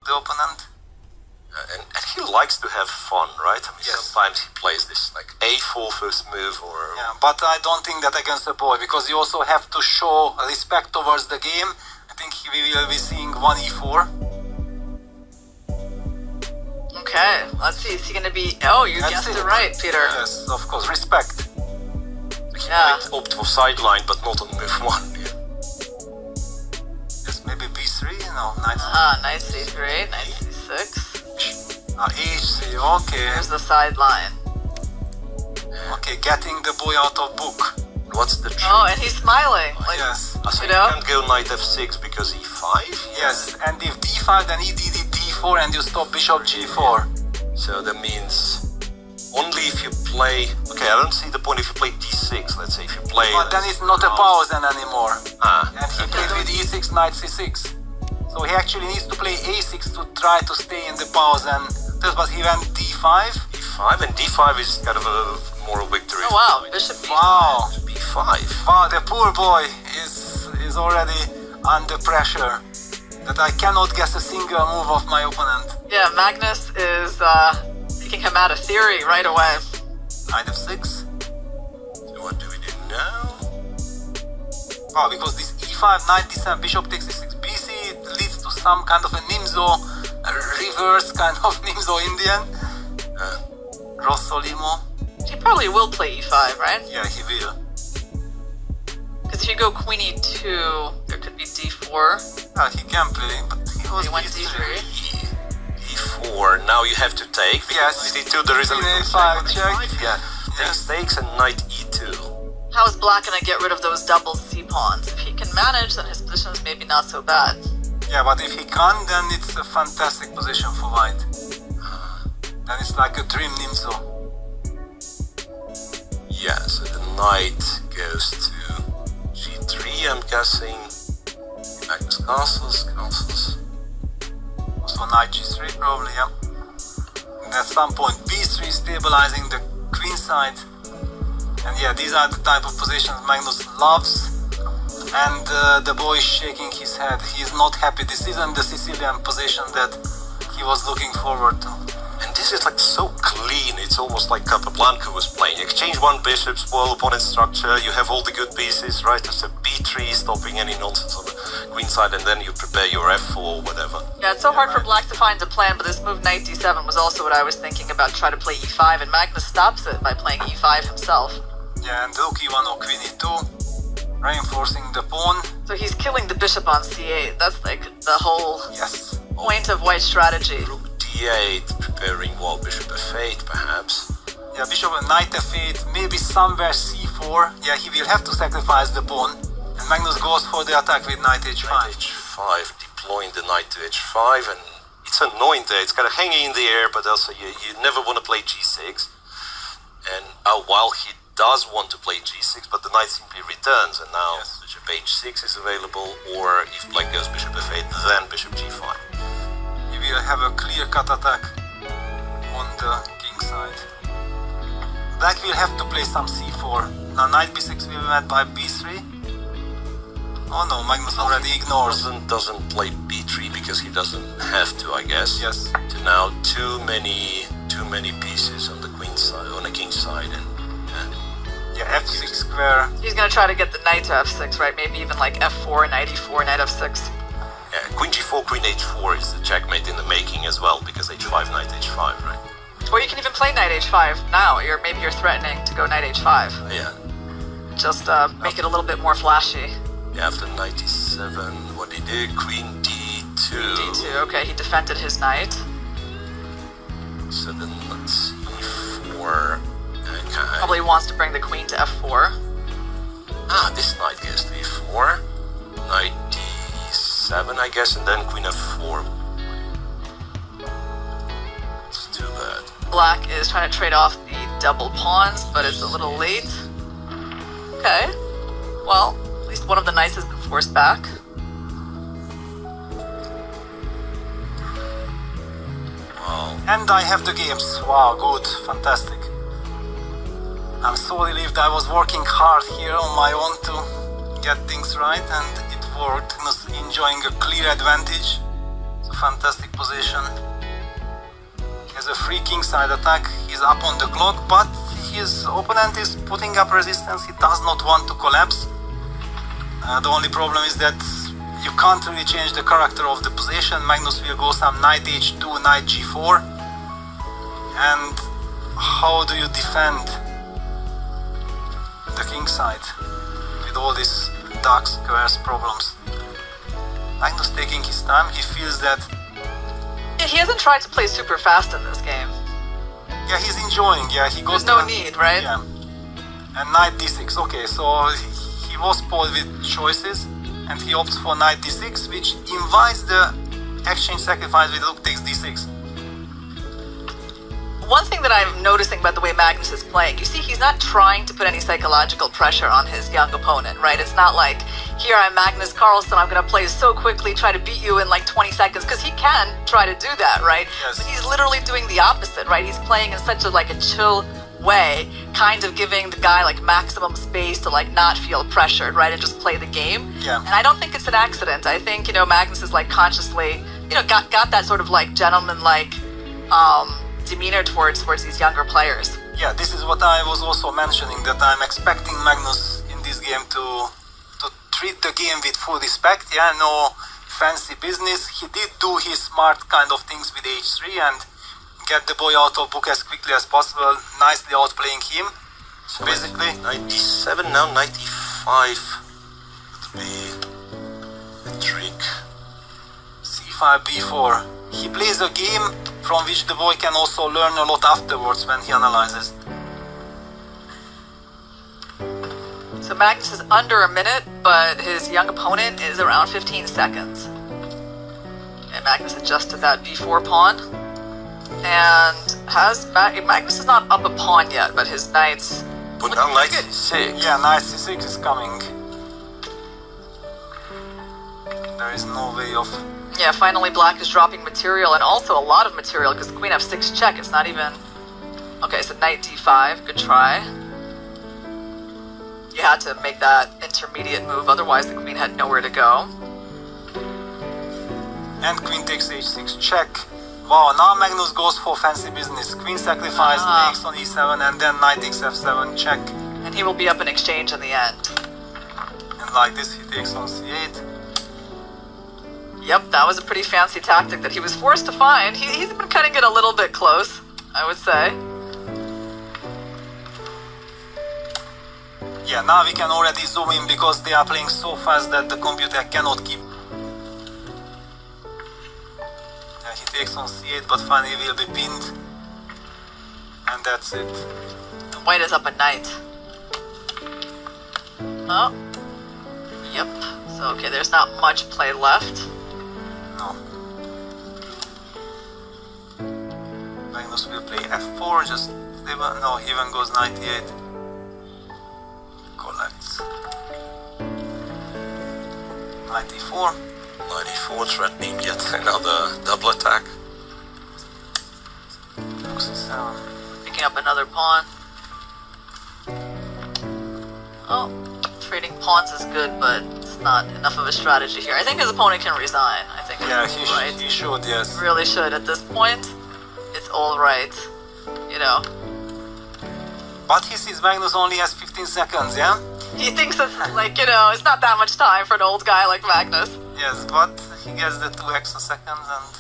the opponent. And he likes to have fun, right? I mean, Yes. sometimes he plays this like A4 first move or... Yeah, but I don't think that against the boy, because you also have to show respect towards the game. I think we will be seeing 1 E4. Okay, let's see. Is he going to be... Oh, you That's guessed it. it right, Peter. Yes, of course, respect. He Yeah. might opt for sideline, but not on move 1. Yeah. Yes, maybe B3, no, knight. Knight C3, knight C6. H3, okay. Here's the sideline. Okay, getting the boy out of book. What's the trick? Oh, and he's smiling. Like, Yes. So you you know? can't go knight f6 because e5? Yes, and if d5, then EDD d4 and you stop bishop g4. So that means only if you play... Okay, I don't see the point if you play d6, let's say. If you play... But then it's not a pause then anymore. Ah, And he played with e6, knight c6. So he actually needs to play a6 to try to stay in the pause, and but he went d5. d5, and d5 is kind of a moral victory. oh, wow. Bishop B5. Wow. b5. Wow, the poor boy is already under pressure. That I cannot guess a single move of my opponent. Yeah, Magnus is making him out of theory right away. Knight f6. So what do we do now? Wow, because this e5, knight d7, bishop takes e6, bc, it leads to some kind of a Nimzo, a reverse kind of Nimzo Indian. Rossolimo. He probably will play e5, right? Yeah, he will. Because if you go queen e2, there could be d4. Yeah, he can play, but he was He went d3. d3. e4, now you have to take. Yes. e2, there is a Queen little a5 check. check. Yeah, Yes. takes and knight e2. How is Black going to get rid of those double c-pawns? If he can manage, then his position is maybe not so bad. Yeah, but if he can't, then it's a fantastic position for white. Then it's like a dream Nimzo. Yeah, so the knight goes to g3, I'm guessing. Magnus castles. Also knight g3 probably, yeah. And at some point b3 stabilizing the queen side. And yeah, these are the type of positions Magnus loves. And the boy is shaking his head. He is not happy. This isn't the Sicilian position that he was looking forward to. And this is like so clean, it's almost like Capablanca was playing. Exchange one bishop, spoil opponent's structure, you have all the good pieces, right? There's a b3 stopping any nonsense on the queen side, and then you prepare your f4 or whatever. Yeah, it's so hard for Black to find a plan, but this move knight d7 was also what I was thinking about, try to play e5, and Magnus stops it by playing e5 himself. Yeah, and rook e1 or queen e2, reinforcing the pawn. So he's killing the bishop on c8. That's like the whole Yes. point of white strategy. Rook d8, preparing wall bishop f8 perhaps. Yeah, bishop and knight f8, maybe somewhere c4. Yeah, he will have to sacrifice the pawn. And Magnus goes for the attack with knight h5. Knight h5, deploying the knight to h5, and it's annoying there. It's kind of hanging in the air, but also you never want to play g6. And while he does want to play g6, but the knight simply returns, and now Yes. bishop h6 is available, or if black goes bishop f8, then bishop g5. He will have a clear-cut attack on the king side. Black will have to play some c4. Now knight b6 will be met by b3. Oh no, Magnus already ignores. Doesn't play b3 because he doesn't have to, I guess. Yes. So now too many pieces on the queen side, on the king side, and Yeah, f6 square. He's gonna try to get the knight to f6, right? Maybe even like f4, knight e4, knight f6. yeah, queen g4, queen h4 is the checkmate in the making as well, because h5, knight h5, right? Or you can even play knight h5 now. Maybe you're threatening to go knight h5. Yeah. Just make it a little bit more flashy. Yeah, after knight e7, what he did, queen d2. d2, okay, he defended his knight. So then let's see, e4. Okay. Probably wants to bring the queen to f4. This knight goes to e4. Knight d7, I guess, and then queen f4. It's too bad. Black is trying to trade off the double pawns, but it's a little late. Okay. Well, at least one of the knights has been forced back. Wow. And I have the games. Wow, good, fantastic. I'm so relieved. I was working hard here on my own to get things right, and it worked. I was enjoying a clear advantage. So fantastic position. He has a free kingside attack. He's up on the clock, but his opponent is putting up resistance. He does not want to collapse. The only problem is that you can't really change the character of the position. Magnus will go some knight h2, knight g4. And how do you defend the kingside with all these dark squares problems? Magnus taking his time. He feels that... Yeah, he hasn't tried to play super fast in this game. Yeah, he's enjoying. Yeah, he goes. There's no need, right? Yeah. And knight d6. Okay, so he was spoiled with choices, and he opts for knight d6, which invites the exchange sacrifice with rook takes d6. One thing that I'm noticing about the way Magnus is playing, you see, he's not trying to put any psychological pressure on his young opponent, right? It's not like, here I'm Magnus Carlsen, I'm going to play so quickly, try to beat you in like 20 seconds, because he can try to do that, right? Yes. But he's literally doing the opposite, right? He's playing in such a like a chill way, kind of giving the guy like maximum space to like not feel pressured, right? And just play the game. Yeah. And I don't think it's an accident. I think, you know, Magnus is like consciously, you know, got that sort of like gentleman-like, demeanor towards these younger players. Yeah, this is what I was also mentioning, that I'm expecting Magnus in this game to treat the game with full respect. Yeah, no fancy business. He did do his smart kind of things with h3 and get the boy out of book as quickly as possible, nicely outplaying him. So basically 97 now, 95 would be a trick. c5, b4. He plays a game from which the boy can also learn a lot afterwards when he analyzes. So Magnus is under a minute, but his young opponent is around 15 seconds. And Magnus adjusted that b4 pawn. And Magnus is not up a pawn yet, but his knight's... But now knight c6. Yeah, knight c6 is coming. There is no way of... Yeah, finally black is dropping material, and also a lot of material, because queen f6 check, it's not even... Okay, so knight d5, good try. You had to make that intermediate move, otherwise the queen had nowhere to go. And queen takes h6 check. Wow, now Magnus goes for fancy business. Queen sacrifice, takes on e7, and then knight takes f7 check. And he will be up in exchange in the end. And like this, he takes on c8. Yep, that was a pretty fancy tactic that he was forced to find. He's been cutting it a little bit close, I would say. Yeah, now we can already zoom in because they are playing so fast that the computer cannot keep. Yeah, he takes on c8, but finally will be pinned. And that's it. White is up a knight. Oh. Yep. So, okay, there's not much play left. No. Magnus will play f4, just even, no, he even goes knight e8. Collects. Knight e4. Knight e4 threatening yet another double attack. Rook c7. Picking up another pawn. Oh, trading pawns is good, but it's not enough of a strategy here. I think his opponent can resign. I think. Yeah, right. he should, yes. Really should at this point. It's all right, you know. But he sees Magnus only has 15 seconds, yeah? He thinks it's like, you know, it's not that much time for an old guy like Magnus. Yes, but he gets the 2 extra seconds and...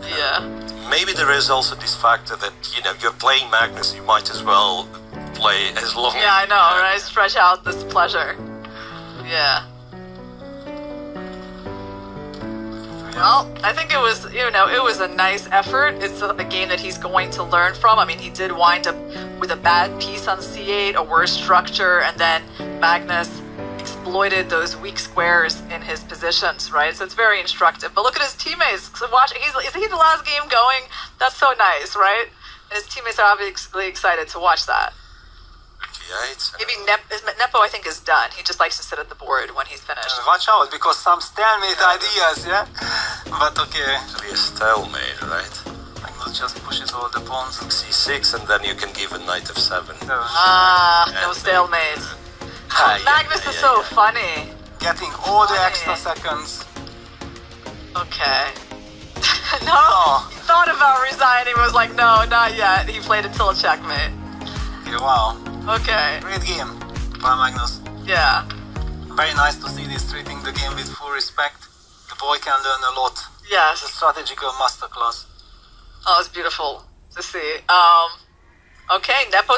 Yeah. Maybe there is also this factor that, you know, you're playing Magnus, you might as well play as long. Yeah, I know, right? Stretch out this pleasure. Yeah. Well, I think it was, you know, it was a nice effort. It's a game that he's going to learn from. I mean, he did wind up with a bad piece on c8, a worse structure, and then Magnus exploited those weak squares in his positions, right? So it's very instructive. But look at his teammates. So watch, is he the last game going? That's so nice, right? And his teammates are obviously excited to watch that. Maybe Nepo, I think, is done. He just likes to sit at the board when he's finished. Watch out, because some stalemate ideas, yeah? But okay. Actually a stalemate, right? Magnus just pushes all the pawns. c6, and then you can give a knight f7. No stalemate. Magnus is so funny. Getting all the extra seconds. Okay. No, he thought about resigning, was like, no, not yet. He played until a checkmate. Okay, wow. Okay. Great game by Magnus. Yeah. Very nice to see this treating the game with full respect. The boy can learn a lot. Yes. It's a strategical masterclass. Oh, it's beautiful to see. Okay, Nepo